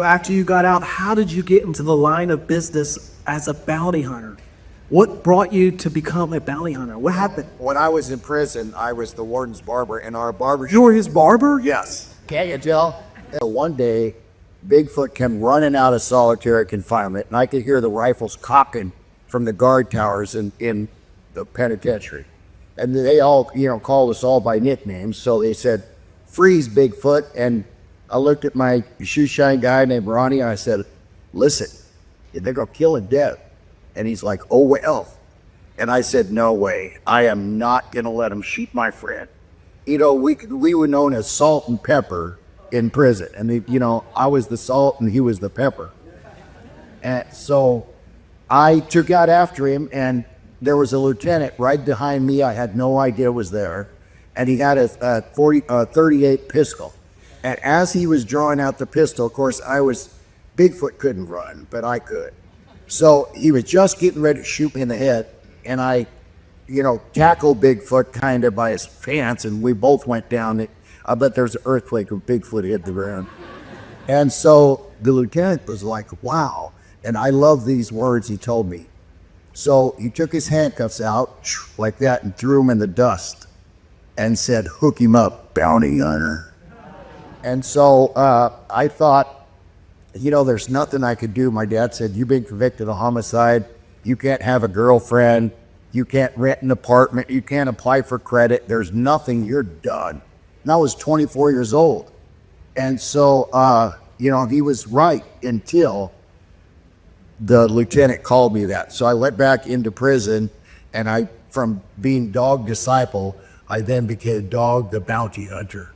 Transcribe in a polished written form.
After you got out, how did you get into the line of business as a bounty hunter? What brought you to become a bounty hunter? What happened? When I was in prison, I was the warden's barber, and our barber. You were his barber? Yes. Can't you tell? One day, Bigfoot came running out of solitary confinement, and I could hear the rifles cocking from the guard towers in the penitentiary. And they all, called us all by nicknames. So they said, "Freeze, Bigfoot." And I looked at my shoe shine guy named Ronnie, and I said, "Listen, they're going to kill him dead." And he's like, "Oh, well." And I said, "No way. I am not going to let him shoot my friend." We were known as salt and pepper in prison. And, I was the salt and he was the pepper. And so I took out after him, and there was a lieutenant right behind me. I had no idea was there. And he had a 38 pistol. And as he was drawing out the pistol, of course, Bigfoot couldn't run, but I could. So he was just getting ready to shoot me in the head, and I, tackled Bigfoot kind of by his pants, and we both went down. I bet there's an earthquake when Bigfoot hit the ground. And so the lieutenant was like, "Wow." And I love these words he told me. So he took his handcuffs out like that and threw them in the dust and said, "Hook him up, bounty hunter." And so I thought, there's nothing I could do. My dad said, "You've been convicted of homicide. You can't have a girlfriend. You can't rent an apartment. You can't apply for credit. There's nothing. You're done." And I was 24 years old. And so, he was right until the lieutenant called me that. So I went back into prison, and from being dog disciple, I then became Dog the Bounty Hunter.